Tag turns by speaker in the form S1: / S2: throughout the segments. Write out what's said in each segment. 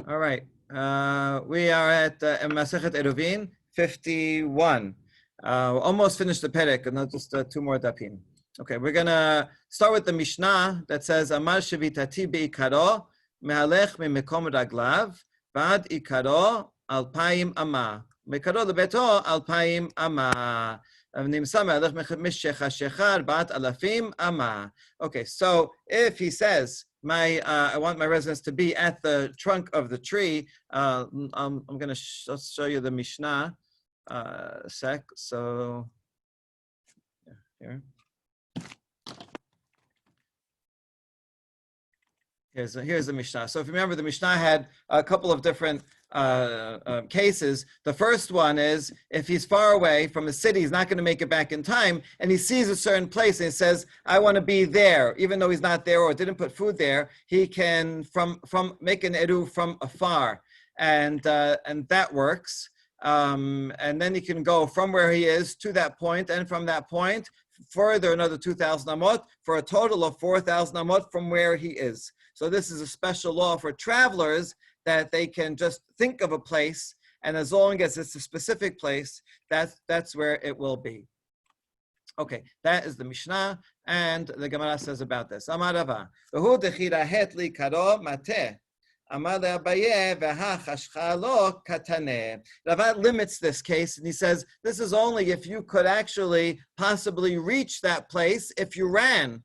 S1: All right. We are at Masechet Eruvin 51. Almost finished the perek, and just two more dapim. Okay, we're gonna start with the Mishnah that says Amar Shevitati beikaro mehalech mimekom raglav vad ikaro alpaim ama mekaro lebeto alpaim ama nimsa mehalech mishech hashechar bat alafim ama. Okay, so if he says I want my residence to be at the trunk of the tree. I'm going to show you the Mishnah sec. So here. Here's the Mishnah. So if you remember, the Mishnah had a couple of different cases. The first one is if he's far away from a city, he's not going to make it back in time, and he sees a certain place and he says, "I want to be there," even though he's not there or didn't put food there. He can from make an eruv from afar, and that works. And then he can go from where he is to that point, and from that point further another 2,000 amot for a total of 4,000 amot from where he is. So this is a special law for travelers that they can just think of a place, and as long as it's a specific place, that's where it will be. Okay, that is the Mishnah, and the Gemara says about this. Amar Rava, v'hu dechira het li karo mateh. Amar le'Abaye v'ha chashcha lo kataneh. Rava limits this case, and he says this is only if you could actually possibly reach that place if you ran.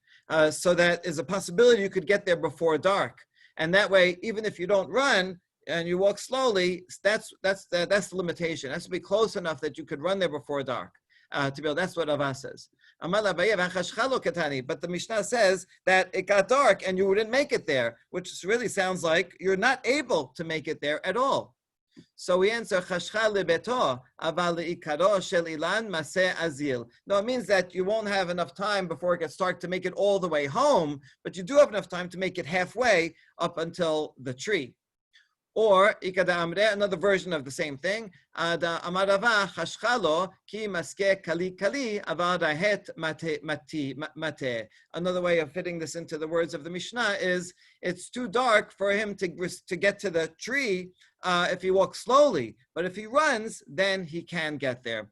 S1: So that is a possibility you could get there before dark, and that way, even if you don't run and you walk slowly, that's the limitation. It has to be close enough that you could run there before dark to be able. That's what Rava says. But the Mishnah says that it got dark and you wouldn't make it there, which really sounds like you're not able to make it there at all. So we answer chashcha lebeto aval leikaro shel ilan maseh azil. No, it means that you won't have enough time before it gets dark to make it all the way home, but you do have enough time to make it halfway up until the tree. Or ikada amre, another version of the same thing. Ada amarava chashchalo ki maske kali kali aval rahet mate. Another way of fitting this into the words of the Mishnah is it's too dark for him to get to the tree if he walks slowly, but if he runs, then he can get there.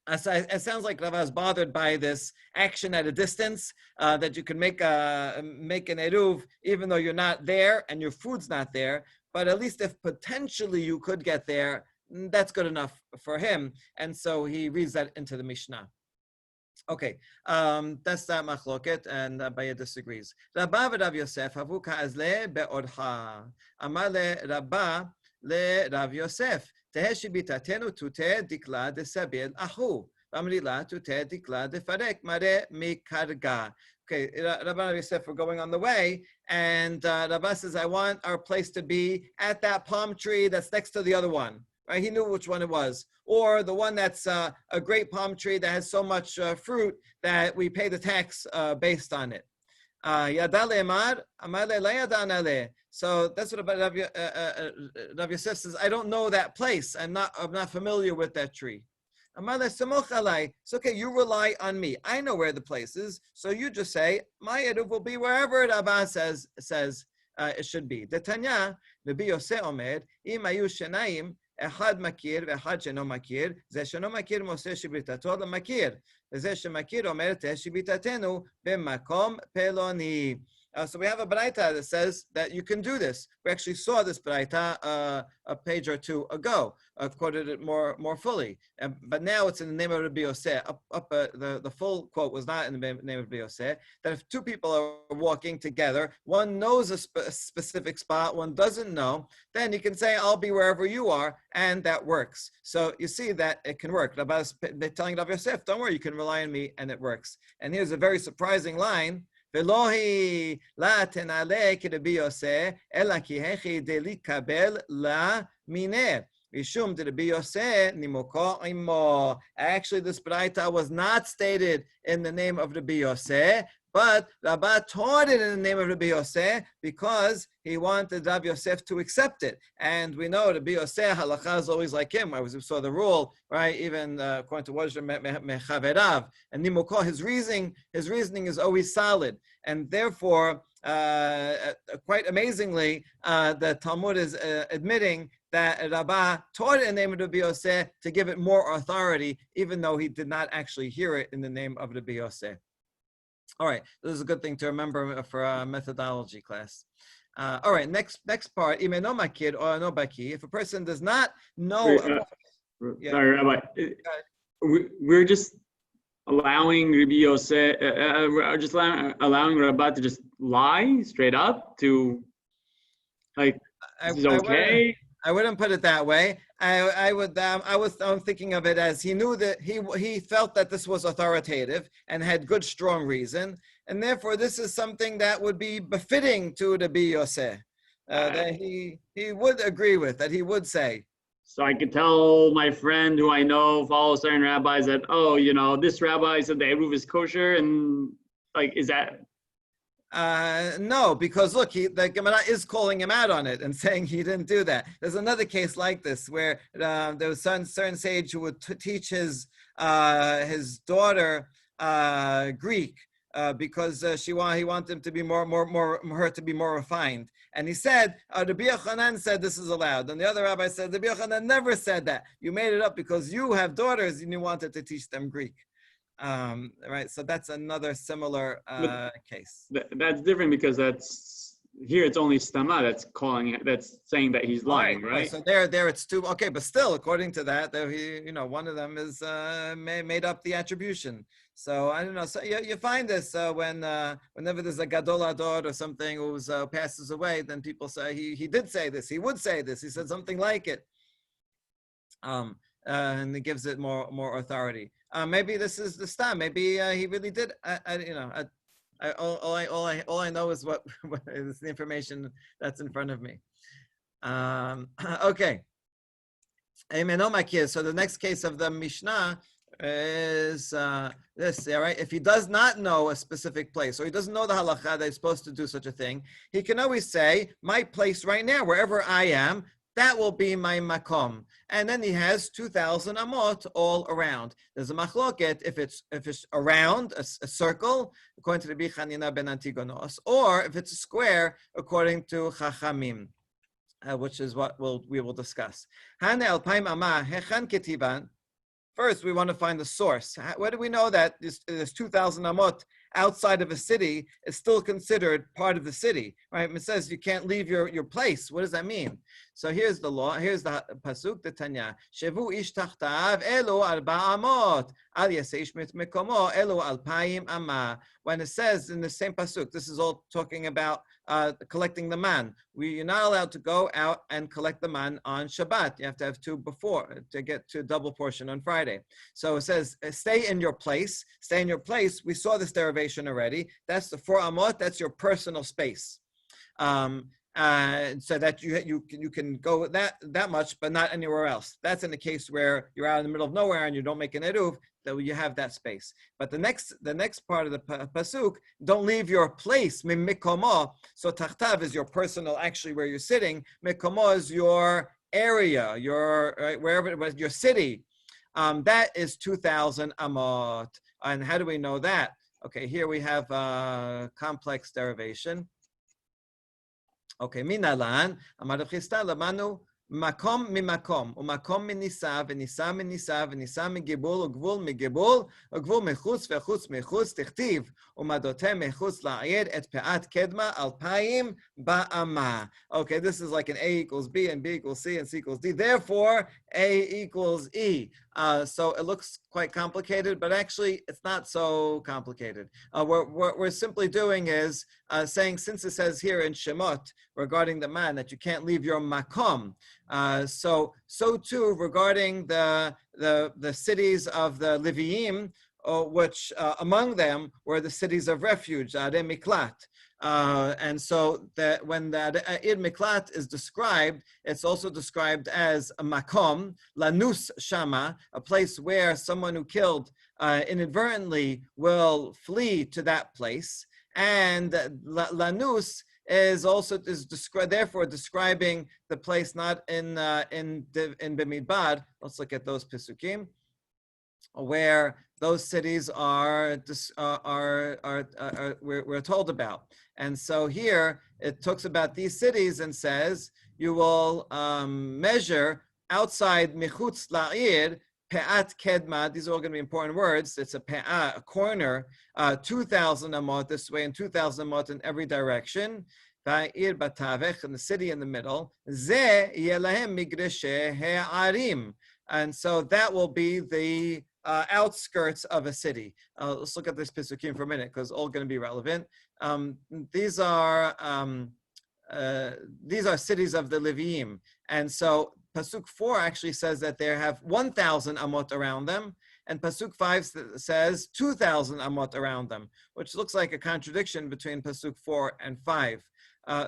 S1: It sounds like Rava is bothered by this action at a distance, that you can make an eruv even though you're not there and your food's not there, but at least if potentially you could get there, that's good enough for him. And so he reads that into the Mishnah. Okay, that's that machloket, and Abaye disagrees. Rabba v'Rav Yosef havu ka'azle be'odha. Amar le Rabba le Rav Yosef. Teheshi bitatenu tute dikla desabil ahu. V'amrila tute dikla defarek mare mikarga. Okay, Rabba and Yosef were going on the way, and Rabba says, I want our place to be at that palm tree that's next to the other one. Right? He knew which one it was. Or the one that's a great palm tree that has so much fruit that we pay the tax based on it. So that's what Rav Yosef says, I don't know that place. I'm not familiar with that tree. It's okay, you rely on me. I know where the place is, so you just say, my eruv will be wherever Rabba says it should be. Detanya, Rabbi Yosef Omer, Im ayu shenaim, אחד מכיר ואחד שאינו מכיר, זה שאינו מכיר מוסר שבריתתו למכיר, וזה שמכיר אומר תהא שבריתתנו במקום פלוני. So we have a baraita that says that you can do this. We actually saw this baraita a page or two ago. Quoted it more fully. But now it's in the name of Rabbi Yosef. The full quote was not in the name of Rabbi Yosef. That if two people are walking together, one knows a specific spot, one doesn't know, then you can say, I'll be wherever you are, and that works. So you see that it can work. They're telling Rabbi Yosef, don't worry, you can rely on me, and it works. And here's a very surprising line. ולא לה תנעלה כרבי יוסף, אלא כי הכי דליקבל לה מיניה. משום דרבי יוסף נימוקו עמו. Actually, this baraita was not stated in the name of Rabbi Yosef, but Rabba taught it in the name of Rabbi Yosef because he wanted Rabbi Yosef to accept it. And we know Rabbi Yosef, halacha is always like him. We saw the rule, right? Even according to Wajra Mechaverav. And Nimukah, his reasoning is always solid. And therefore, quite amazingly, the Talmud is admitting that Rabbah taught it in the name of Rabbi Yosef to give it more authority, even though he did not actually hear it in the name of Rabbi Yosef. All right, this is a good thing to remember for a methodology class. All right, next part. If a person does not know,
S2: sorry, Rabbi, we're just allowing Rabbi Yosef, just allowing Rabbah to just lie straight up to, like, this is okay.
S1: I wouldn't put it that way. I was thinking of it as he knew that he felt that this was authoritative and had good, strong reason, and therefore this is something that would be befitting to Rabbi Yosef, that he would agree with, that he would say.
S2: So I could tell my friend who I know follows certain rabbis that, oh, this rabbi said the Eruv is kosher, and like, is that?
S1: No, because look, the Gemara is calling him out on it and saying he didn't do that. There's another case like this where there was some certain sage who would teach his daughter Greek because he wanted him to be her to be more refined. And he said, Rabbi Yochanan said this is allowed. And the other rabbi said, Rabbi Yochanan never said that. You made it up because you have daughters and you wanted to teach them Greek. Right, so that's another similar case.
S2: That's different because here it's only stama that's saying that he's lying, right?
S1: So there it's two. Okay, but still, according to that, one of them is made up the attribution. So I don't know. So you find this whenever there's a gadol ador or something who passes away, then people say he did say this. He would say this. He said something like it. And it gives it more authority. Maybe this is the stam. Maybe he really did. All I know is what is the information that's in front of me. Okay. So the next case of the Mishnah is this. All right. If he does not know a specific place, or he doesn't know the halacha that he's supposed to do such a thing, he can always say, "My place right now, wherever I am." That will be my makom, and then he has 2,000 amot all around. There's a machloket if it's around a circle, according to Rabbi Chanina ben Antigonos, or if it's a square, according to Chachamim, which is what we will discuss. Hane alpaim amah hechan ketiban. First, we want to find the source. Where do we know that this 2,000 amot outside of a city is still considered part of the city, right? It says you can't leave your place. What does that mean? So here's the law. Here's the pasuk, the Tanya. Shevu ish tachtav elu arba amot al yasesh mit mekomo elu alpayim amma. When it says in the same pasuk, this is all talking about collecting the man. You're not allowed to go out and collect the man on Shabbat. You have to have two before to get to a double portion on Friday. So it says, stay in your place. Stay in your place. We saw this derivation already. That's the 4 amot. That's your personal space. So that you can go that much, but not anywhere else. That's in the case where you're out in the middle of nowhere and you don't make an eruv, that you have that space. But the next part of the pasuk, don't leave your place. Mikomo. So tachtav is your personal, actually where you're sitting. Mikomo is your area, wherever it was, your city. That is 2,000 amot. And how do we know that? Okay, here we have a complex derivation. Okay, minalan, amar Chisda lamanu makom mimakom, umakom minisa, venisa minisa, venisa migibul, ugvul migibul, ugvul mechutz vechutz mechutz, tichtiv, umadote mechutz la'ayed et pe'at kedma alpayim ba'ama. Okay, this is like an A equals B and B equals C and C equals D. Therefore, A equals E. So it looks quite complicated, but actually it's not so complicated. What we're simply doing is saying, since it says here in Shemot regarding the man that you can't leave your makom, so too regarding the cities of the Leviim, which among them were the cities of refuge, Adem Miklat. And so that when the Ir Miklat is described, it's also described as a makom, lanus shama, a place where someone who killed inadvertently will flee to that place. And lanus is therefore describing the place not in Bimidbar. Let's look at those pisukim, where those cities we're told about. And so here it talks about these cities and says you will measure outside michutz la'ir pe'at kedma. These are all going to be important words. It's a pe'at, a corner, 2,000 amot this way and 2,000 amot in every direction. Va'ir batavech, in the city in the middle. Ze yelahem migreshe he'arim. And so that will be the outskirts of a city. Let's look at this Pesukim for a minute because all going to be relevant. These are cities of the Leviim. And so Pasuk 4 actually says that they have 1,000 amot around them, and Pasuk 5 says 2,000 amot around them, which looks like a contradiction between Pasuk 4 and 5.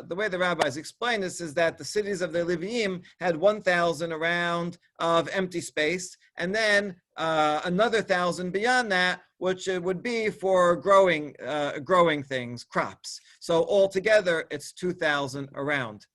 S1: The way the rabbis explain this is that the cities of the Leviim had 1,000 around of empty space, and then another 1,000 beyond that, which it would be for growing things, crops. So altogether, it's 2,000 around.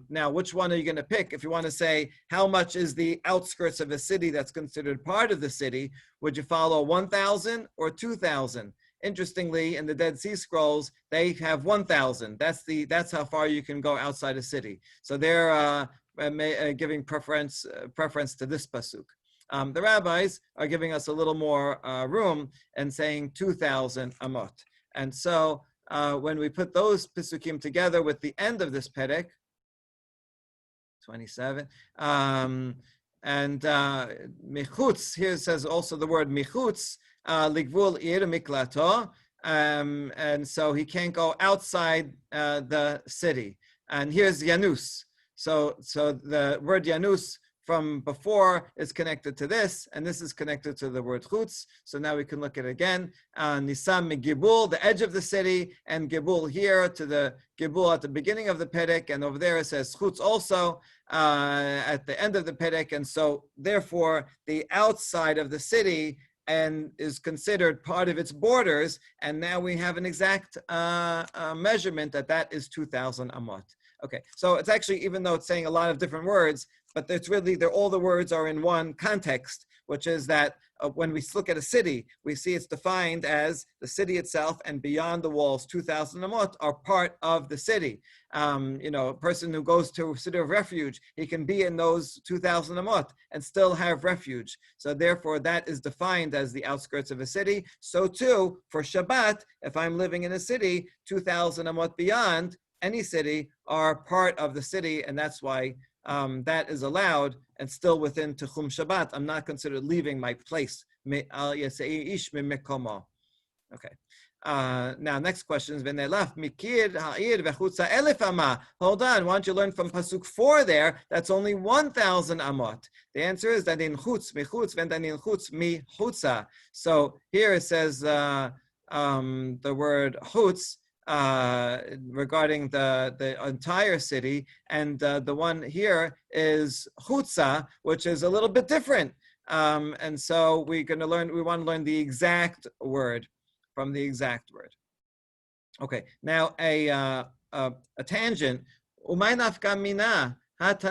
S1: Now, which one are you going to pick? If you want to say how much is the outskirts of a city that's considered part of the city, would you follow 1,000 or 2,000? Interestingly, in the Dead Sea Scrolls, they have 1,000. That's how far you can go outside a city. So they're giving preference to this pasuk. The rabbis are giving us a little more room and saying 2,000 amot. And so when we put those pasukim together with the end of this perek, 27, and michutz, here says also the word michutz, ligvul ir miklato, and so he can't go outside the city. And here's yanus. So the word yanus from before is connected to this, and this is connected to the word chutz. So now we can look at it again. Nisam Gibul, the edge of the city, and Gibul here to the Gibul at the beginning of the perek, and over there it says chutz also at the end of the perek, and so therefore the outside of the city and is considered part of its borders, and now we have an exact measurement that is 2,000 amot. Okay, so it's actually, even though it's saying a lot of different words, but it's really, all the words are in one context, which is that when we look at a city, we see it's defined as the city itself, and beyond the walls, 2,000 amot are part of the city. A person who goes to a city of refuge, he can be in those 2,000 amot and still have refuge. So therefore, that is defined as the outskirts of a city. So too, for Shabbat, if I'm living in a city, 2,000 amot beyond any city are part of the city, and that's why that is allowed and still within Techum Shabbat. I'm not considered leaving my place. Okay. Now, next question is hold on, why don't you learn from Pasuk 4 there? That's only 1,000 amot. The answer is that in chutz, michutz, and then in chutz, mi chutza. So here it says the word chutz, regarding the entire city, and the one here is chutza, which is a little bit different. And so we want to learn the exact word from the exact word. Okay, now a tangent. Umay nafka mina. Hold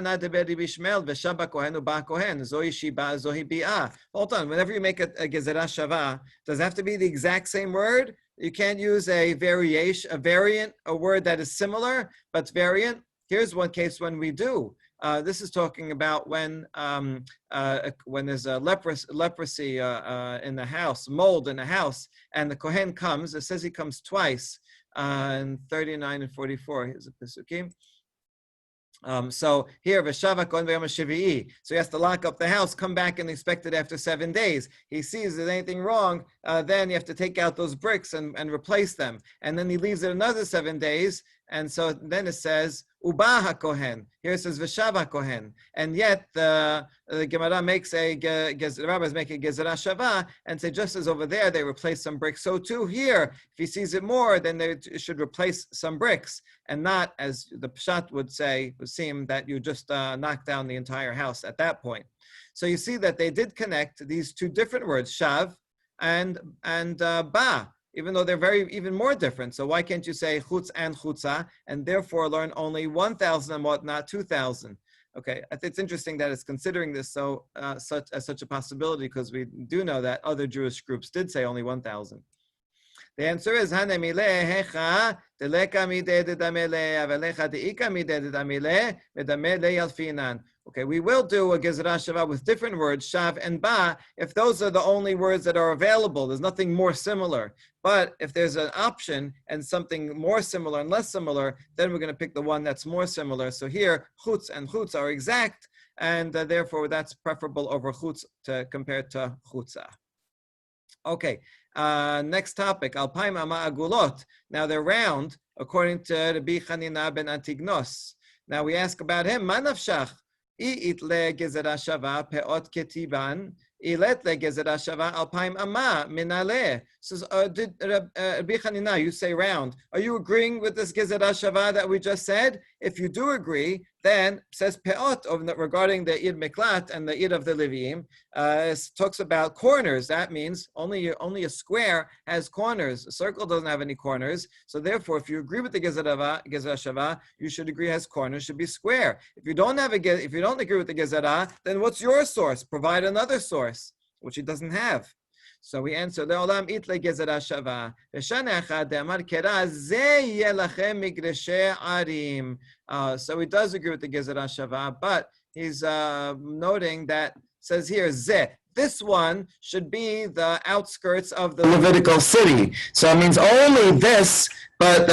S1: on, whenever you make a gezerah shava, does it have to be the exact same word? You can't use a variant, a word that is similar, but variant. Here's one case when we do. This is talking about when there's a leprosy in the house, mold in the house, and the Kohen comes. It says he comes twice in 39 and 44. Here's a Pesukim. So here, V'shava Kohen v'yom ha'shevi'i. So he has to lock up the house, come back and expect it after 7 days. He sees there's anything wrong, then you have to take out those bricks and replace them. And then he leaves it another 7 days. And so then it says, Uba HaKohen. Here it says, V'shava Kohen. And yet the Gemara makes the rabbis make a gezerah shava and say, just as over there they replace some bricks, so too here, if he sees it more, then they should replace some bricks, and not, as the Pshat would seem that you just knock down the entire house at that point. So you see that they did connect these two different words, shav and ba, even though they're even more different. So why can't you say chutz and chutza, and therefore learn only 1,000 amot, not 2,000? Okay, I think it's interesting that it's considering this such a possibility, because we do know that other Jewish groups did say only 1,000. The answer is okay, we will do a Gezerah Shava with different words, Shav and Ba, if those are the only words that are available. There's nothing more similar. But if there's an option and something more similar and less similar, then we're going to pick the one that's more similar. So here, Chutz and Chutz are exact, and therefore that's preferable over Chutz compared to Chutza. Okay, next topic, Alpaim Ama Agulot. Now they're round, according to Rabbi Chanina ben Antignos. Now we ask about him, Manavshach. Itle gezerah shava peot ketiban. Ilet le gezerah shava alpaim ama minale. Says, did Rabbi Chanina, you say round. Are you agreeing with this gezerah shava that we just said? If you do agree, then says peot regarding the id miklat and the id of the Leviim, talks about corners. That means only a square has corners. A circle doesn't have any corners. So therefore, if you agree with the gezerah shava, you should agree has corners, should be square. If you don't agree with the gezerah, then what's your source? Provide another source, which he doesn't have. So we answer, Le'olam itle gezerah shava. V'shana echad de'amar kera ze yelachem migreshe arim. So he does agree with the gezerah shava, but he's noting that, says here, ze. This one should be the outskirts of the Levitical city. So it means only this, but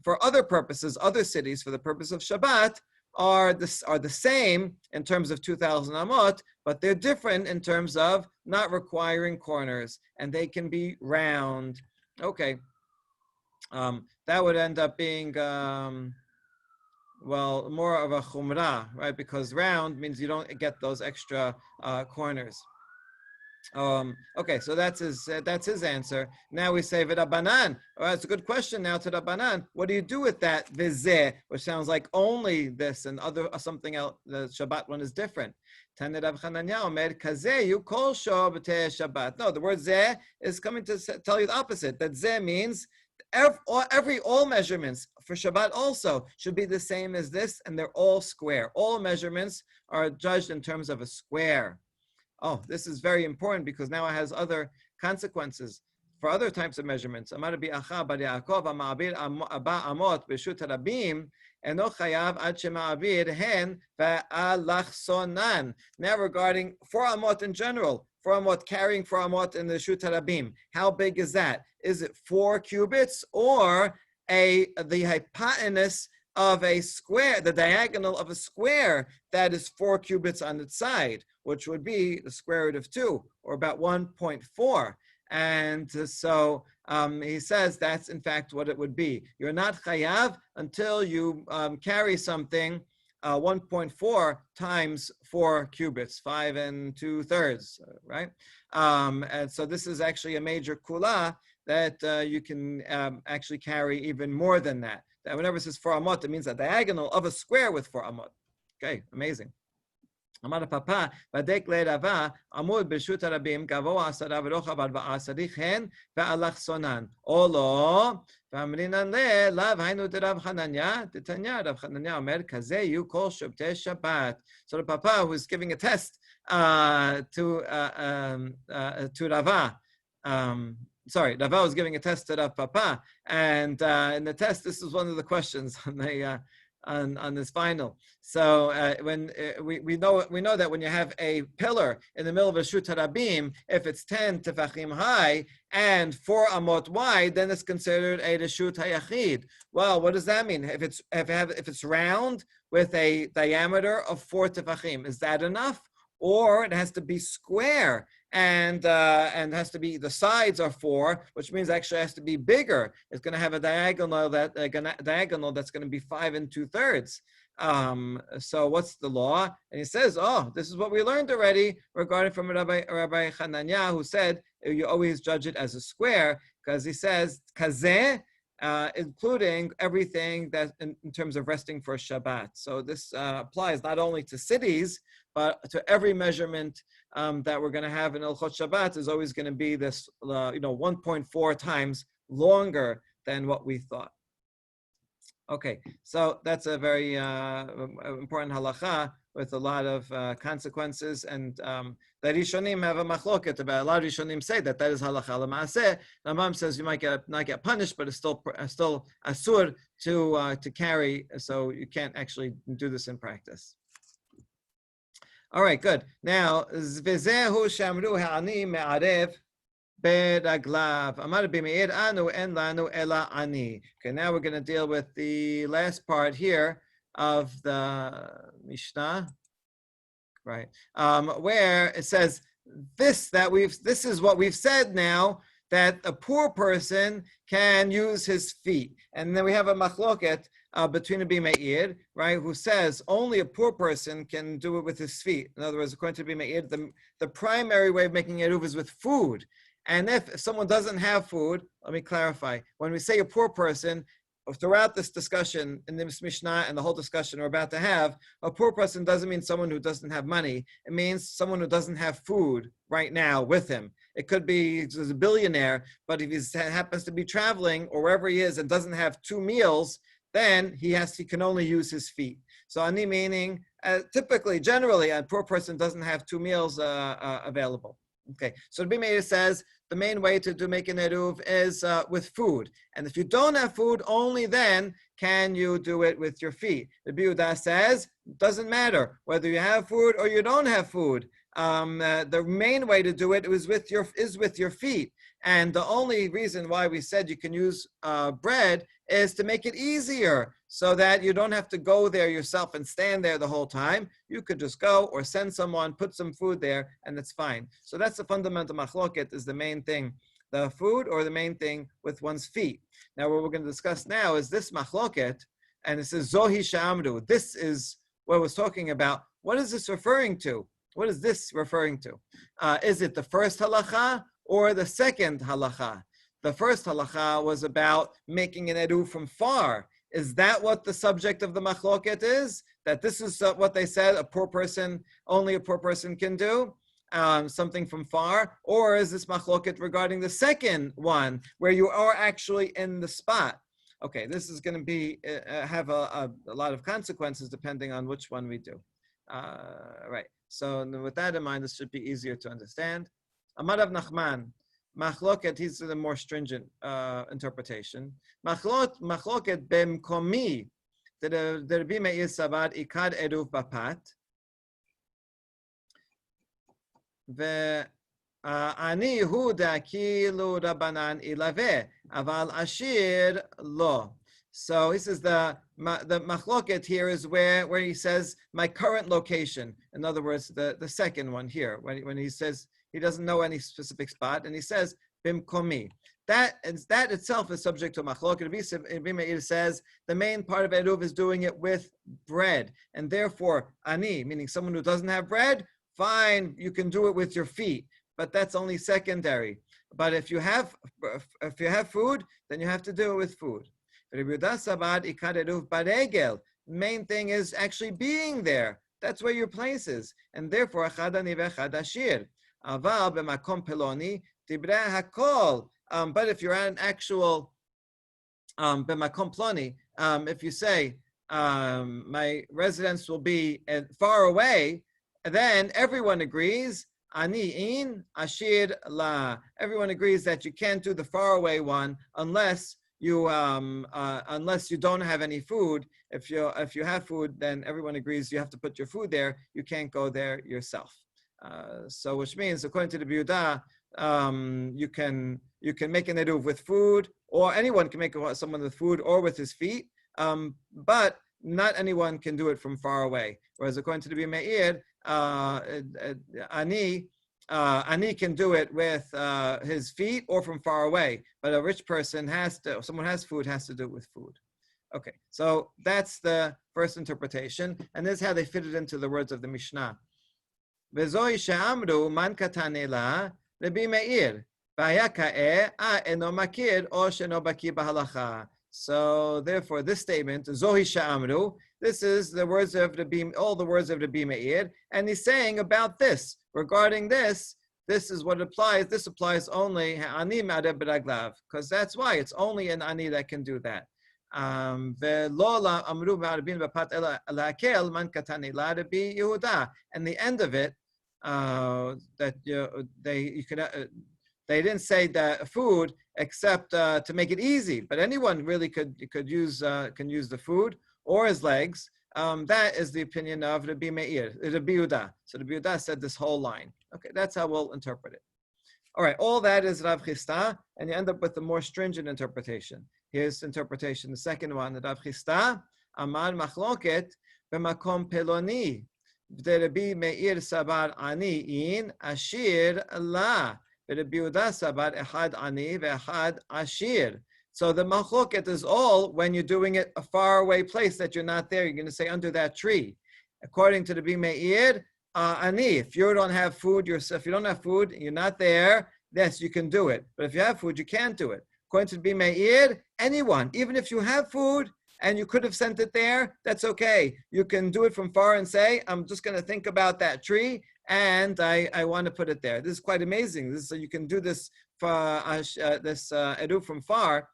S1: for other purposes, other cities, for the purpose of Shabbat, are the same in terms of 2,000 amot, but they're different in terms of not requiring corners, and they can be round. Okay, that would end up being more of a chumrah, right? Because round means you don't get those extra corners. Okay, so that's his answer. Now we say v'Rabbanan. All right, it's a good question now to Rabbanan. What do you do with that v'zeh, which sounds like only this and other something else? The Shabbat one is different. Tanei Rav Chananya omer kazeh you kol sho b'tei Shabbat. No, the word zeh is coming to tell you the opposite. That zeh means all measurements for Shabbat also should be the same as this, and they're all square. All measurements are judged in terms of a square. Oh, this is very important because now it has other consequences for other types of measurements. Now regarding 4 amot in general, 4 amot carrying 4 amot in the Reshut Harabim, how big is that? Is it 4 cubits or the hypotenuse of a square, the diagonal of a square that is 4 cubits on its side, which would be the square root of 2, or about 1.4. And so he says that's in fact what it would be. You're not chayav until you carry something 1.4 times 4 cubits, 5 2/3, right? And so this is actually a major kula that you can actually carry even more than that. That whenever it says 4 amot, it means a diagonal of a square with 4 amot. Okay, amazing. Amar Papa, Vadek le Rava, Amud b'Reshut Harabim, Gavo 10 v'rochav 14 chen ve'alachsonan. Olo, v'amrinan le, lav hainu de Rav Chananya, Tanya, Rav Chananya omer, kazeh yu kol shabtei Shabbat. So the Papa who's giving a test to Rava. Rava was giving a test to Rav Papa, and in the test, this is one of the questions on the on this final. So when we know that when you have a pillar in the middle of a Reshut Harabim, if it's 10 tefachim high and 4 amot wide, then it's considered a Reshut Hayachid. Well, what does that mean? If it's round with a diameter of 4 tefachim, is that enough? Or it has to be square and has to be, the sides are 4, which means actually it has to be bigger. It's going to have a diagonal that's going to be 5 2/3. So what's the law? And he says, this is what we learned already regarding from Rabbi Chananya, who said you always judge it as a square, because he says kazeh, including everything that in terms of resting for Shabbat. So this applies not only to cities, but to every measurement that we're going to have in Hilchot Shabbat is always going to be this, 1.4 times longer than what we thought. Okay, so that's a very important halacha with a lot of consequences, and the Rishonim have a machloket about. A lot of Rishonim say that is halacha l'maaseh. Rambam says you might not get punished, but it's still asur to carry, so you can't actually do this in practice. All right, good. Now, v'zehu shamru ha'ani me'arev beraglav. Amar b'meir anu en lanu ela ani. Okay, now we're going to deal with the last part here of the Mishnah, right? Where it says this is what we've said now, that a poor person can use his feet, and then we have a machloket between a Bimeir, right, who says only a poor person can do it with his feet. In other words, according to Bimeir, the primary way of making eruv is with food. And if someone doesn't have food, let me clarify. When we say a poor person, throughout this discussion in this Mishnah and the whole discussion we're about to have, a poor person doesn't mean someone who doesn't have money. It means someone who doesn't have food right now with him. It could be he's a billionaire, but if he happens to be traveling or wherever he is and doesn't have 2 meals, then he can only use his feet. So ani meaning, typically, generally, a poor person doesn't have 2 meals available. Okay, so the Bimeir says the main way to make an eruv is with food, and if you don't have food, only then can you do it with your feet. The Biuda says doesn't matter whether you have food or you don't have food. The main way to do it is with your feet, and the only reason why we said you can use bread is to make it easier, so that you don't have to go there yourself and stand there the whole time. You could just go or send someone, put some food there, and it's fine. So that's the fundamental machloket, is the main thing, the food or the main thing with one's feet. Now what we're going to discuss now is this machloket, and it says Zohi Sha'amru. This is what I was talking about. What is this referring to? What is this referring to? Is it the first halacha or the second halacha? The first halacha was about making an eruv from far. Is that what the subject of the machloket is? That this is what they said only a poor person can do? Something from far? Or is this machloket regarding the second one, where you are actually in the spot? Okay, this is going to be have a lot of consequences depending on which one we do. Right, so with that in mind, this should be easier to understand. Amar Rav Nachman, machloket, he's the more stringent interpretation. Machloket b'mkomi, the Rabbi Meir savar ikad eruv bapat, ve'ani Yehuda kilu Rabbanan ilave, aval ashir lo. So he says the machloket here is where he says my current location. In other words, the second one here, when he says he doesn't know any specific spot, and he says bimkomi. That itself is subject to machloket. Rabbi Meir says the main part of eruv is doing it with bread, and therefore ani, meaning someone who doesn't have bread, fine, you can do it with your feet, but that's only secondary. But if you have food, then you have to do it with food. The main thing is actually being there. That's where your place is, and therefore but if you're at an actual if you say my residence will be far away, then everyone agrees ani'in ashir la. Everyone agrees that you can't do the far away one unless you don't have any food. If you have food, then everyone agrees you have to put your food there. You can't go there yourself. So which means, according to the Biuda, you can make an eruv with food, or anyone can make someone with food or with his feet, but not anyone can do it from far away. Whereas according to the Bimeir, ani can do it with his feet or from far away, but a rich person someone has food, has to do it with food. Okay, so that's the first interpretation, and this is how they fit it into the words of the Mishnah. V'zoi she'amru man katane la Rabbi Meir v'haya ka'eh eno makir o she'no baki b'halacha. So therefore, this statement, Zohi Sha'amru, this is the words of all the words of Rabbi Meir, and he's saying about this, regarding this is what applies. This applies only ani ma'arev b'raglav, because that's why it's only an ani that can do that. ולא אמרו מהרבים בפת אלא להקל מן קטן אלא רבי יהודה. And the end of it, that they didn't say that food except to make it easy, but anyone really can use the food or his legs. That is the opinion of Rabbi Meir, Rabbi Yehuda. So Rabbi Yehuda said this whole line. Okay, that's how we'll interpret it. All right, all that is Rav Chisda, and you end up with the more stringent interpretation. Here's interpretation. The second one, Rav Chisda, Amar Machloket, B'makom Peloni, Rabbi Meir Sabar Ani in Ashir La, Rabbi Yehuda Sabar Echad Ani ve'Echad Ashir. So the machloket is all when you're doing it a faraway place that you're not there. You're going to say under that tree. According to the Rabbi Meir, Ani, if you don't have food, if you don't have food, you're not there, yes, you can do it. But if you have food, you can't do it. According to the Rabbi Meir, anyone, even if you have food and you could have sent it there, that's okay. You can do it from far and say, I'm just going to think about that tree and I want to put it there. This is quite amazing. So you can do this eruv from far.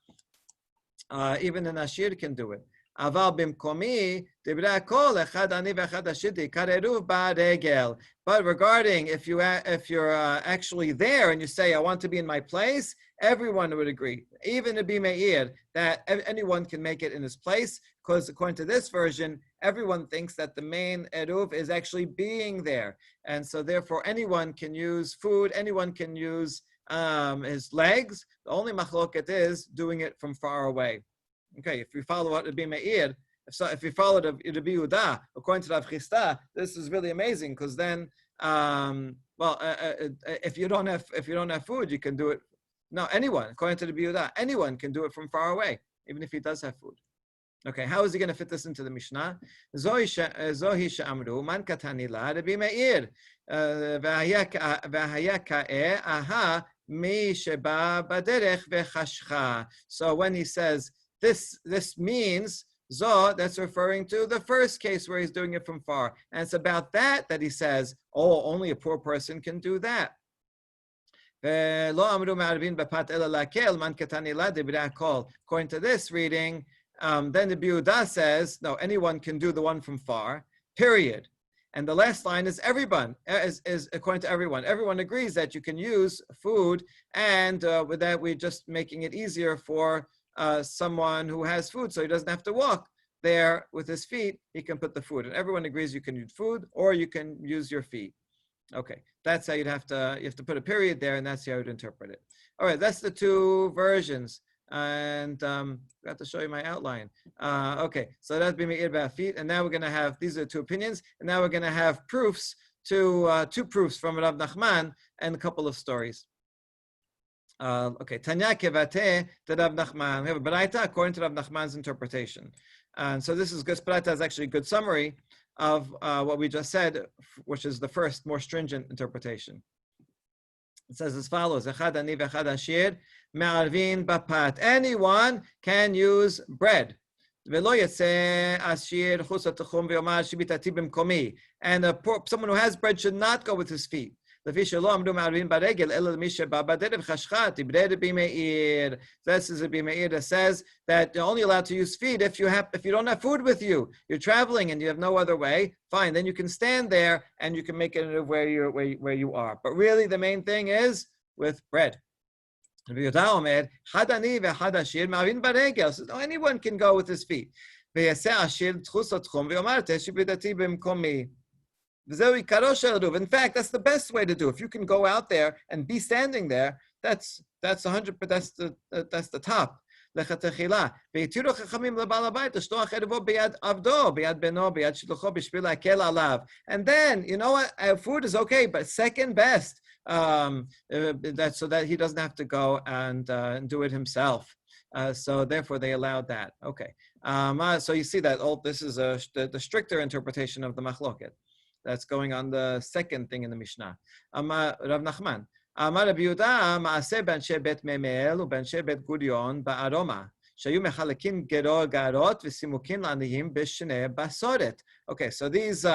S1: Even an ashir can do it. Aval bimkomi dibra kol echad ani v'echad ashir dikar eruv ba'regel. But regarding if you're actually there and you say I want to be in my place, everyone would agree, even Rabbi Meir, that anyone can make it in his place, because according to this version, everyone thinks that the main eruv is actually being there, and so therefore anyone can use food, anyone can use his legs. The only machloket is doing it from far away. Okay, if we follow what Rabbi Meir, if we follow Rabbi Yehuda, according to Rav Chisda, this is really amazing, because then, if you don't have food, you can do it. No, anyone, according to Rabbi Yehuda, anyone can do it from far away, even if he does have food. Okay, how is he going to fit this into the Mishnah? Zohi she'amru man katani la Rabbi Meir v'haya ka'eh aha mi sheba baderech v'chashcha. So when he says this means zo, that's referring to the first case where he's doing it from far, and it's about that he says, oh, only a poor person can do that. According to this reading, then the Yehuda says, no, anyone can do the one from far, period. And the last line is everyone, is according to everyone. Everyone agrees that you can use food, and with that, we're just making it easier for someone who has food, so he doesn't have to walk there with his feet. He can put the food. And everyone agrees you can use food, or you can use your feet. Okay, that's how you have to put a period there, and that's how you'd interpret it. All right, that's the two versions. And I have to show you my outline. Okay, so that's B'meir about feet, and now we're going to have, these are two opinions, and now we're going to have proofs, two proofs from Rav Nachman and a couple of stories. Okay, Tanya Kevate to Rav Nachman. We have a Baraita according to Rav Nachman's interpretation. And so this Baraita is actually a good summary of what we just said, which is the first, more stringent interpretation. It says as follows: Echad ani v'echad ashir me'arvin bapat. Anyone can use bread. V'lo yatzeh ashir chus atachum v'yomar shibitati b'mkomi. And someone who has bread should not go with his feet. This is Rabbi Meir that says that you're only allowed to use feet if you don't have food with you. You're traveling and you have no other way. Fine, then you can stand there and you can make it where you are. But really, the main thing is with bread. So anyone can go with his feet. In fact, that's the best way to do. If you can go out there and be standing there, that's 100%. That's the top. And then, you know what? Food is okay, but second best. That's so that he doesn't have to go and do it himself. So therefore, they allowed that. Okay. So you see that this is the stricter interpretation of the machloket. That's going on the second thing in the Mishnah. Rav Nachman. Amar Rabbi Yehuda, Maaseh b'anshe bet Memel u'b'anshe bet Gurion ba'aroma. Shayu mechalekin geror garot v'simukin l'aniyim b'shnei basoret. Okay, so these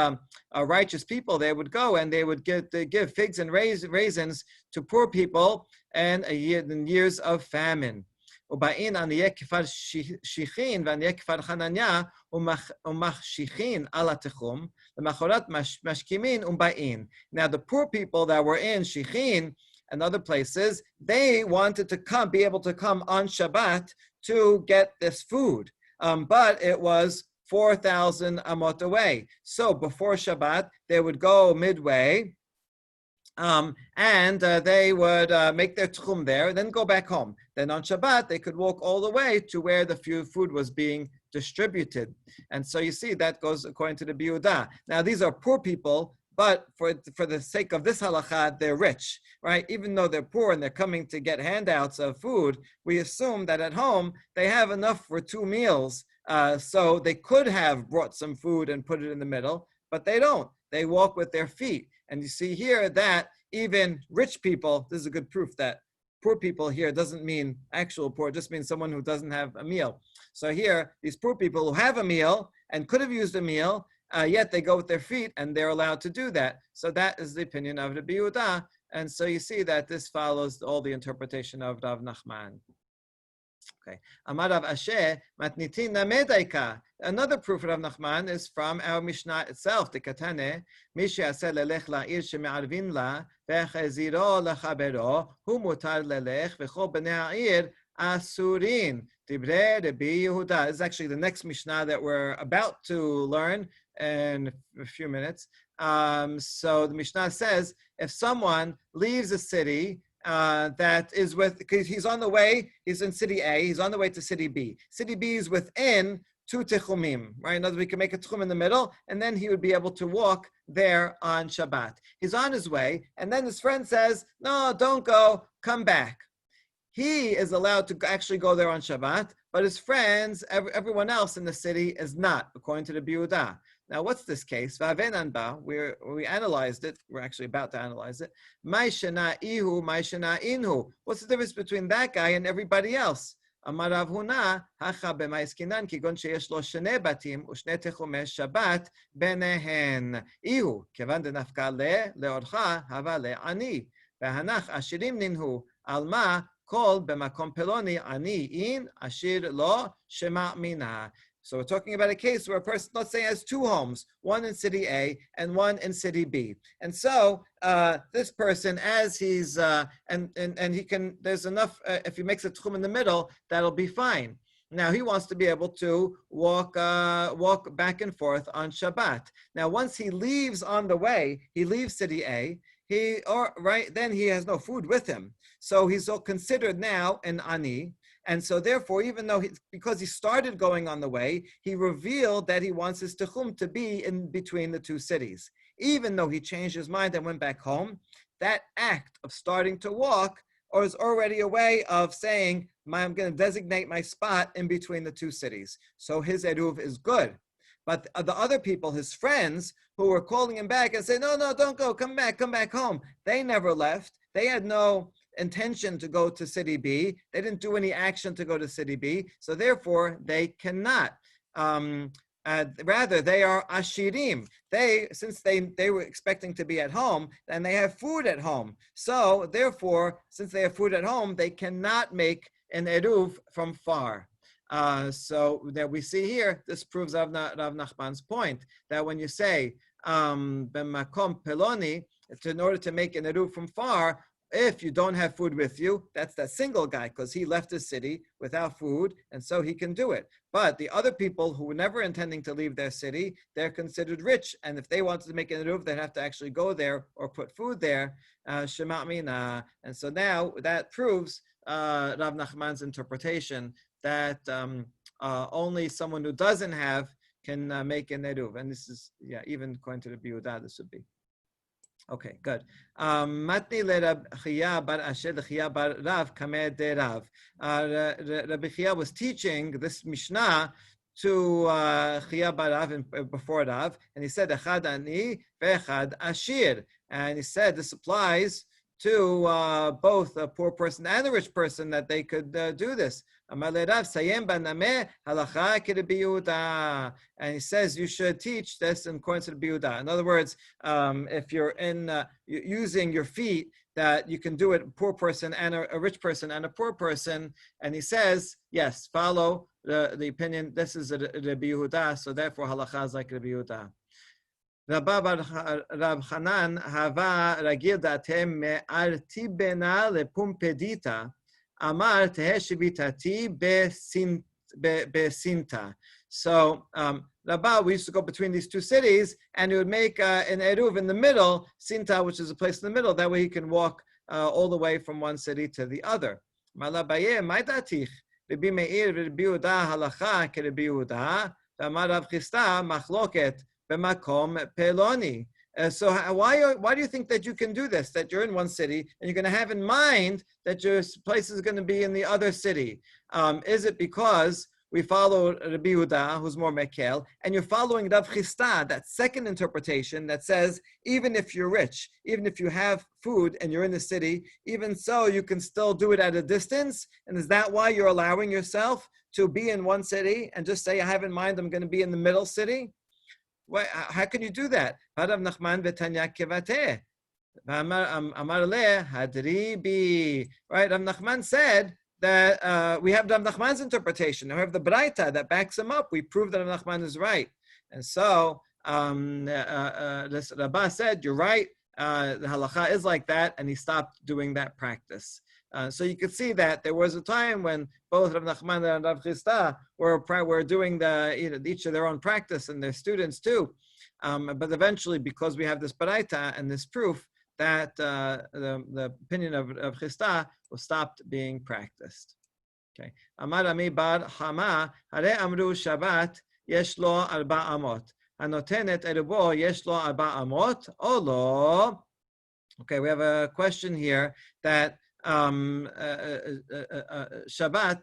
S1: righteous people, they would go and they would give figs and raisins to poor people and in years of famine. ובאין עניי כפר שיחין ועניי כפר חנניה ומחשיכין על התחום, למחרת משכימין ובאין. Now the poor people that were in Shichin and other places, they wanted to be able to come on Shabbat to get this food. But it was 4,000 amot away. So before Shabbat, they would go midway, and they would make their tchum there, then go back home. Then on Shabbat, they could walk all the way to where the food was being distributed. And so you see, that goes according to the Biudah. Now, these are poor people, but for the sake of this halakha, they're rich, right? Even though they're poor and they're coming to get handouts of food, we assume that at home, they have enough for 2 meals. So they could have brought some food and put it in the middle, but they don't. They walk with their feet. And you see here that even rich people, this is a good proof that poor people here doesn't mean actual poor, it just means someone who doesn't have a meal. So here, these poor people who have a meal and could have used a meal, yet they go with their feet and they're allowed to do that. So that is the opinion of the Biudah. And so you see that this follows all the interpretation of Rav Nachman. Okay. Amar Rav Asher, matnitin namedaika. Another proof of Rav Nachman is from our Mishnah itself. The Katane, Mishi aseh lelech la'ir sheme'arvin la, ve'cheziro lachabero, hu mutar lelech, v'chol b'nei ha'ir asurin. Divrei Rabbi Yehuda. This is actually the next Mishnah that we're about to learn in a few minutes. So the Mishnah says, if someone leaves a city that is because he's on the way, he's in city A, he's on the way to city B. City B is within 2 techumim, right? In other words, we can make a techum in the middle, and then he would be able to walk there on Shabbat. He's on his way, and then his friend says, no, don't go, come back. He is allowed to actually go there on Shabbat, but his friends, everyone else in the city is not, according to the Biudah. Now, what's this case? We analyzed it. We're actually about to analyze it. What's the difference between that guy and everybody else? אמר רב הונא, הכא במאי עסקינן, כגון שיש לו שני בתים ושני תחומי שבת ביניהן. איהו, כיוון דנפקא לאורך, הווה לעני. והנח עשירים ננהו, על מה כל במקום פלוני עני אין, עשיר לא, שמאמינה. So we're talking about a case where a person, let's say, has 2 homes, one in city A and one in city B. And so this person, as he's, and he can, there's enough, if he makes a tchum in the middle, that'll be fine. Now he wants to be able to walk back and forth on Shabbat. Now once he leaves on the way, he leaves city A, then he has no food with him. So he's all considered now an ani. And so therefore, even though because he started going on the way, he revealed that he wants his techum to be in between the 2 cities. Even though he changed his mind and went back home, that act of starting to walk is already a way of saying, I'm going to designate my spot in between the 2 cities. So his eruv is good. But the other people, his friends, who were calling him back and saying, no, don't go, come back home. They never left. They had no intention to go to city B. They didn't do any action to go to city B. So therefore, they cannot. Rather, they are ashirim. Since they were expecting to be at home, and they have food at home. So therefore, since they have food at home, they cannot make an eruv from far. So that we see here, this proves Rav Nachman's point, that when you say, b'makom peloni, in order to make an eruv from far, if you don't have food with you, that's that single guy, because he left his city without food, and so he can do it. But the other people who were never intending to leave their city, they're considered rich, and if they wanted to make an eruv, they'd have to actually go there or put food there. Shema mina. And so now that proves Rav Nachman's interpretation that only someone who doesn't have can make an eruv. And this is, even according to the Biudah, this would be. Okay, good. Matni le Rab Chia bar Asher Chia bar Rav Kameh de Rav. Rabbi Chia was teaching this Mishnah to Chia bar Rav before Rav, and he said Echad ani ve'echad ashir, and he said this applies to both a poor person and a rich person that they could do this. And he says you should teach this in accordance to the Biyuda. In other words, if you're using your feet, that you can do it a poor person and a rich person and a poor person. And he says, yes, follow the opinion. This is the Biyuda, so therefore halacha is like the Biyuda. Rab Hanan hava ragil datem me'al tibena lepumpedita amar tehe shivitati besinta. So Rabba, we used to go between these two cities, and he would make an eruv in the middle, Sinta, which is a place in the middle. That way he can walk all the way from one city to the other. Malabaye, maidatich, Rabbi Meir, Rabbi Yehuda, halacha, ke Rabbi Yehuda, Amar Rav Chisda, machloket, b'makom peloni. So why do you think that you can do this? That you're in one city and you're going to have in mind that your place is going to be in the other city? Is it because we follow Rabbi Yehuda, who's more Mekel, and you're following Rav Chisda, that second interpretation that says, even if you're rich, even if you have food and you're in the city, even so, you can still do it at a distance? And is that why you're allowing yourself to be in one city and just say, I have in mind I'm going to be in the middle city? Why, how can you do that? Right? Rav Nachman said that we have Rav Nachman's interpretation. We have the Braita that backs him up. We prove that Rav Nachman is right. And so Rabbah said, you're right, the halacha is like that, and he stopped doing that practice. So you could see that there was a time when both Rav Nachman and Rav Chisda were doing each of their own practice, and their students too. But eventually, because we have this Baraita and this proof, that the opinion of Chisda was stopped being practiced. Okay. Amar Ami bar Hama, Hare Amru Shabbat, Yesh lo arba amot. Hanotenet erubo, Yesh lo arba amot, Olo. Okay, we have a question here that Shabbat,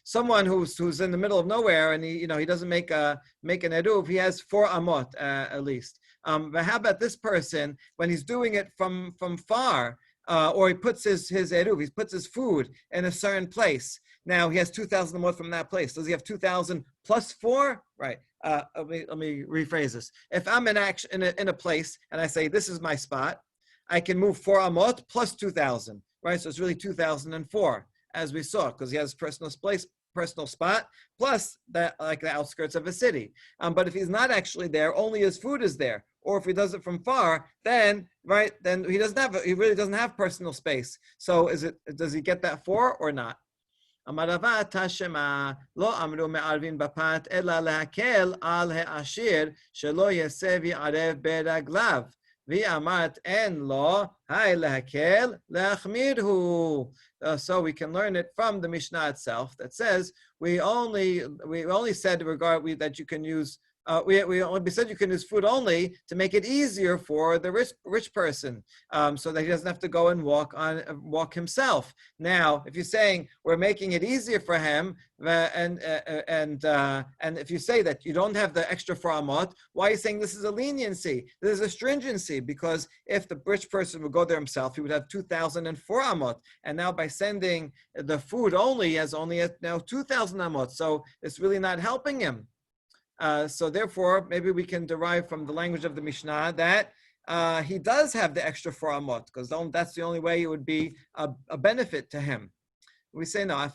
S1: someone who's in the middle of nowhere and he doesn't make an eruv, he has 4 amot at least. But how about this person when he's doing it from far, or he puts his eruv, he puts his food in a certain place. Now he has 2,000 amot from that place. Does he have 2,000 plus 4? Right. Let me rephrase this. If I'm in a place and I say this is my spot, I can move 4 amot plus 2,000, right? So it's really 2,004, as we saw, because he has personal spot, plus the outskirts of a city. But if he's not actually there, only his food is there. Or if he does it from far, then he really doesn't have personal space. So does he get that 4 or not? Amarava tashema lo amru me'arvin bapat ela lehakel al ha'ashir shelo yesevi arev beraglav. V'amat en lo hay lehakel leachmirhu. So we can learn it from the Mishnah itself that says we only said that you can use. We only said you can use food only to make it easier for the rich person, so that he doesn't have to go and walk himself. Now, if you're saying we're making it easier for him, and if you say that you don't have the extra 4 amot, why are you saying this is a leniency? This is a stringency, because if the rich person would go there himself, he would have 2,004 amot, and now by sending the food only, he has only now 2,000 amot. So it's really not helping him. So therefore, maybe we can derive from the language of the Mishnah that he does have the extra 4 amot, because that's the only way it would be a benefit to him. We say no. No,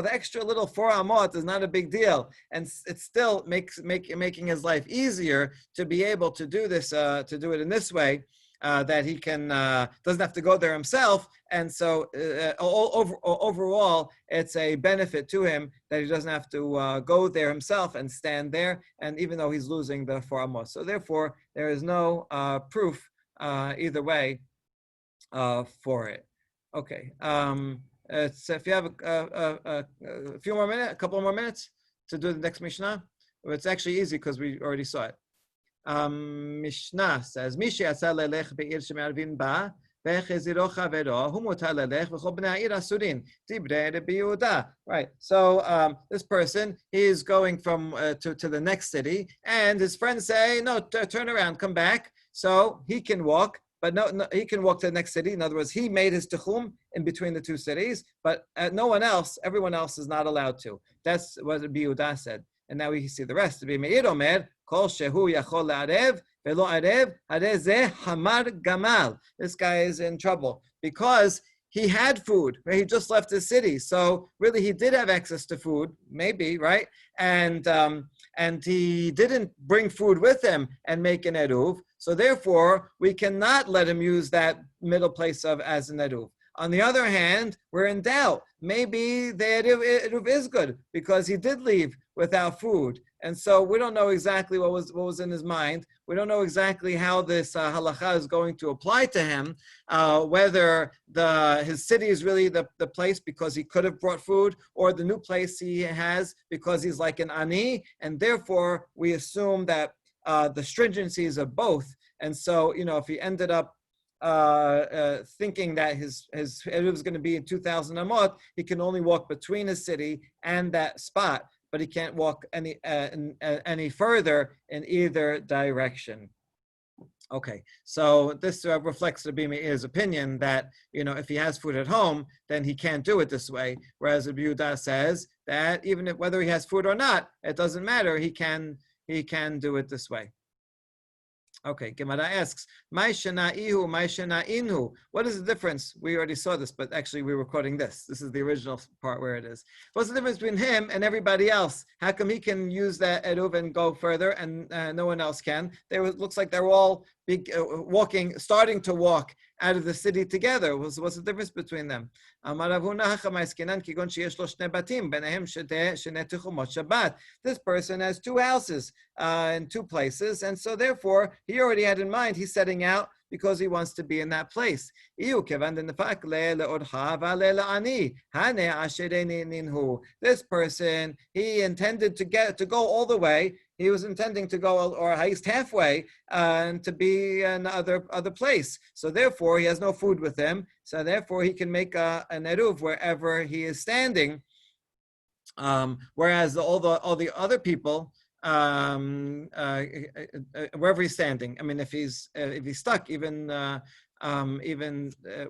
S1: the extra little 4 amot is not a big deal, and it still making his life easier to be able to do this, to do it in this way. That he can doesn't have to go there himself, and so overall, it's a benefit to him that he doesn't have to go there himself and stand there, and even though he's losing the 4 amot, so therefore there is no proof either way for it. Okay, if you have a few more minutes, a couple more minutes to do the next Mishnah, it's actually easy because we already saw it. Mishnah says, "Mishi asa lelech be'ir sheme'arvin ba וחזירו חברו, הוא מותר ללך, וכל בני העיר אסורין. דברי רבי יהודה. Right. So this person, he is going from to the next city, and his friends say, no, turn around, come back. So he can walk, but no, he can walk to the next city. In other words, he made his tichum in between the two cities, but no one else, everyone else is not allowed to. That's what Rabbi Yehuda said. And now we see the rest. Rabbi Meir omer, kol shehu yachol la'arev, velo arev, harei zeh hamar gamal. This guy is in trouble because he had food, right? He just left the city. So really he did have access to food, maybe, right? And he didn't bring food with him and make an eruv. So therefore, we cannot let him use that middle place as an eruv. On the other hand, we're in doubt. Maybe the eruv is good because he did leave without food. And so we don't know exactly what was in his mind. We don't know exactly how this halacha is going to apply to him, whether his city is really the place because he could have brought food, or the new place he has because he's like an ani, and therefore we assume that the stringencies of both. And so, if he ended up thinking that his eruv is going to be in 2,000 amot, he can only walk between his city and that spot, but he can't walk any further in either direction. Okay, so this reflects Rabbi Meir's opinion that if he has food at home, then he can't do it this way. Whereas Rabbi Yehuda says that even whether he has food or not, it doesn't matter. He can do it this way. Okay, Gemara asks, "Mai shana mai shana inhu." What is the difference? We already saw this, but actually we were quoting this. This is the original part where it is. What's the difference between him and everybody else? How come he can use that eruv and go further, and no one else can? Looks like they're all starting to walk out of the city together. What's the difference between them? This person has two houses in two places, and so therefore he already had in mind he's setting out because he wants to be in that place. This person, he intended to go all the way. He was intending to go, or at least halfway, and to be in other place. So therefore, he has no food with him. So therefore, he can make an eruv wherever he is standing. Whereas all the other people, wherever he's standing. I mean, if he's stuck, even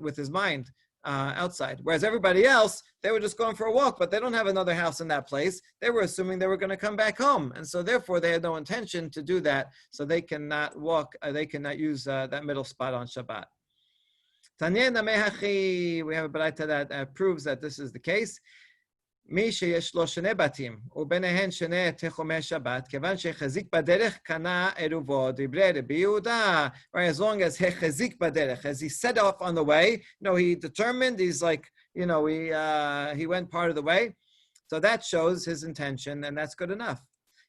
S1: with his mind outside. Whereas everybody else, they were just going for a walk, but they don't have another house in that place. They were assuming they were going to come back home, and so therefore they had no intention to do that. So they cannot walk. They cannot use that middle spot on Shabbat. Tanyena mehachi. We have a baraita that proves that this is the case. מי שיש לו שני בתים, וביניהן שני תחומי שבת, כיוון שהחזיק בדרך קנה עירובו, דברי רבי יהודה. Right, as long as החזיק בדרך, as he set off on the way, he determined, he's like, he went part of the way. So that shows his intention, and that's good enough.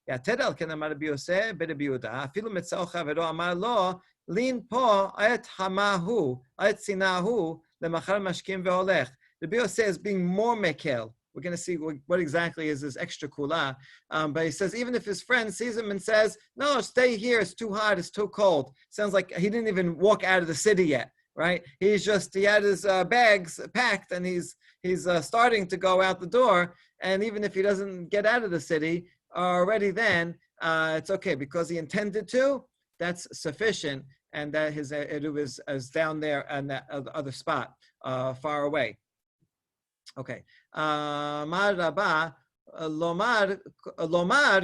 S1: יתר על כן אמר רבי יוסף ברבי יהודה, אפילו מצאו חברו אמר לו, לין פה עת חמה הוא, עת שנאה הוא, למחר משכים והולך. רבי יוסף is being more מקל. We're going to see what exactly is this extra kula. But he says, even if his friend sees him and says, no, stay here, it's too hot, it's too cold. Sounds like he didn't even walk out of the city yet, right? He had his bags packed and he's starting to go out the door. And even if he doesn't get out of the city already then, it's okay because he intended to, that's sufficient. And that his eruv is down there on that other spot, far away. Okay. Mar Rabba lomar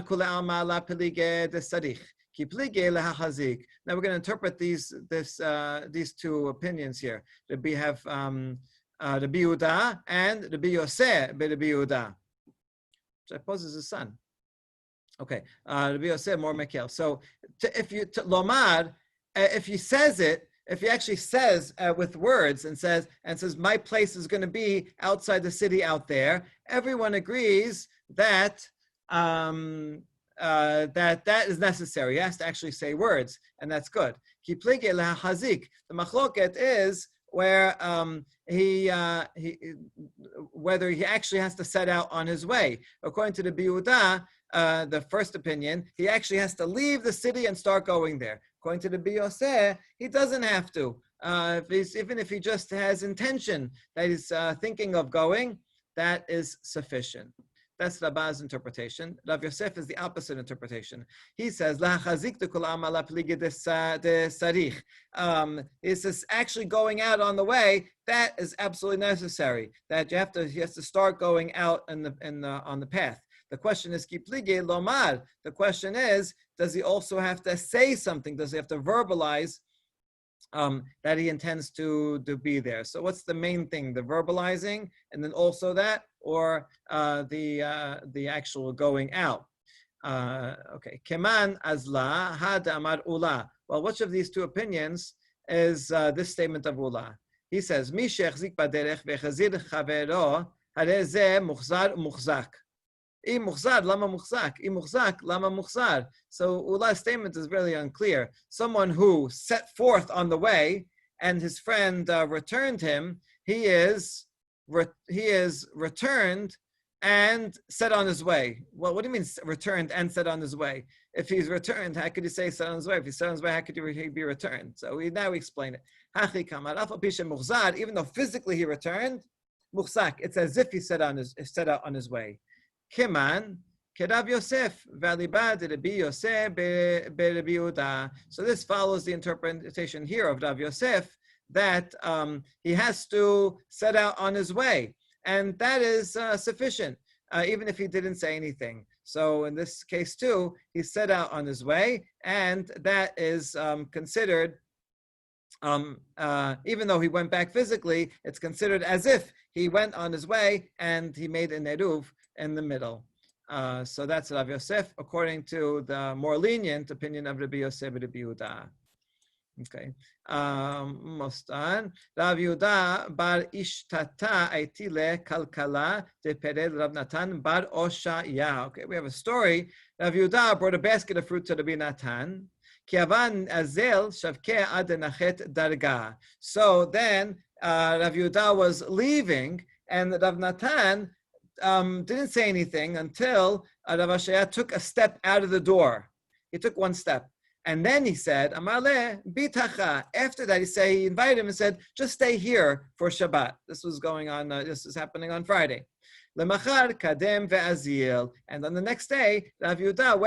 S1: kule alma la pelige de sarich ki pelige lehachazik. Now we're going to interpret these two opinions here. We have Rabbi Yehuda and Rabbi Yosef be Rabbi Yehuda, which I suppose is his son. Okay, Rabbi Yosef more mekel. So lomar, if he says it. If he actually says with words and says my place is going to be outside the city out there, everyone agrees that that is necessary. He has to actually say words, and that's good. The machloket is where whether he actually has to set out on his way. According to the Biuda, the first opinion, he actually has to leave the city and start going there. According to the Biyoseh, he doesn't have to. even if he just has intention that he's thinking of going, that is sufficient. That's Rabba's interpretation. Rav Yosef is the opposite interpretation. He says, this is actually going out on the way. That is absolutely necessary. That he has to start going out on the path. The question is, lomar. The question is, does he also have to say something? Does he have to verbalize that he intends to be there? So what's the main thing? The verbalizing, and then also that, or the actual going out? Okay. Keman azla had amar ula. Well, which of these two opinions is this statement of ula? He says, Mi shechzik baderech vechazir chavero hareze muchzar muchzak. Lama muchzak. So Ula's statement is really unclear. Someone who set forth on the way and his friend returned him, he is returned and set on his way. Well, what do you mean returned and set on his way? If he's returned, how could you say set on his way? If he's set on his way, how could he be returned? So now we explain it. Even though physically he returned, muchzak, it's as if he set out on his way. Kiman, Kerav Yosef, Valibad, Rabbi Yosef, Rabbi Yehuda. So this follows the interpretation here of Rav Yosef that he has to set out on his way, and that is sufficient, even if he didn't say anything. So in this case too, he set out on his way, and that is considered. Even though he went back physically, it's considered as if he went on his way and he made an eruv in the middle. So that's Rav Yosef, according to the more lenient opinion of Rabbi Yosef and Rabbi Yehuda. Okay. Mostan. Rav Yehuda bar ishtata aitile kalkala de pered Rav Natan bar Oshaya. Okay, we have a story. Rav Yehuda brought a basket of fruit to Rabbi Natan. So then Rav Yehuda was leaving, and Rav Natan didn't say anything until Rav Ashaya took a step out of the door. He took one step. And then he said, Amale bitacha. After that, he invited him and said, just stay here for Shabbat. This was going on, this is happening on Friday. Lemachar kadem ve'azil. And on the next day, Rav Yehuda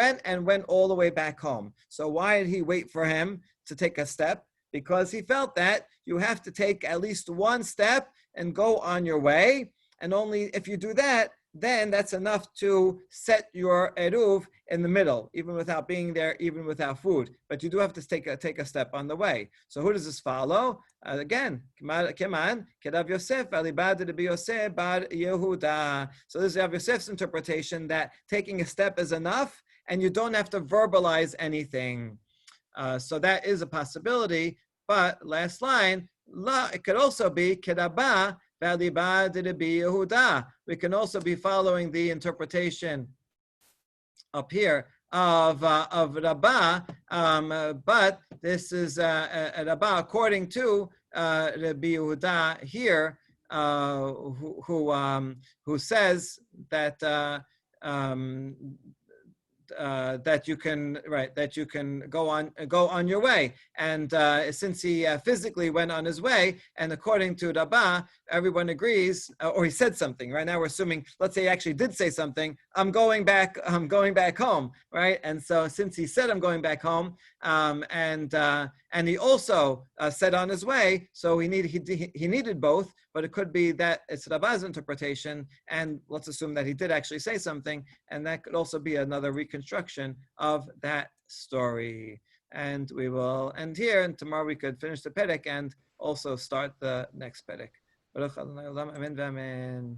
S1: went all the way back home. So why did he wait for him to take a step? Because he felt that you have to take at least one step and go on your way. And only if you do that, then that's enough to set your eruv in the middle, even without being there, even without food. But you do have to take a step on the way. So who does this follow? Again, Keman, Kerav Yosef, Alibad Rabbi Yosef bar Yehuda. So this is Rav Yosef's interpretation that taking a step is enough, and you don't have to verbalize anything. So that is a possibility. But last line, la, it could also be Kerabah. We can also be following the interpretation up here of Rabbah, but this is Rabbah according to Rabbi Yehuda here, who says that that you can go on your way, and since he physically went on his way, and according to Rabbah, everyone agrees, or he said something. Right now, we're assuming, let's say he actually did say something. I'm going back home, right? And so since he said I'm going back home, and he also said on his way, so he needed both. But it could be that it's Rabbah's interpretation, and let's assume that he did actually say something, and that could also be another reconstruction of that story. And we will end here, and tomorrow we could finish the perek and also start the next perek. Baruch Adonai Olam, Amen v'Amen.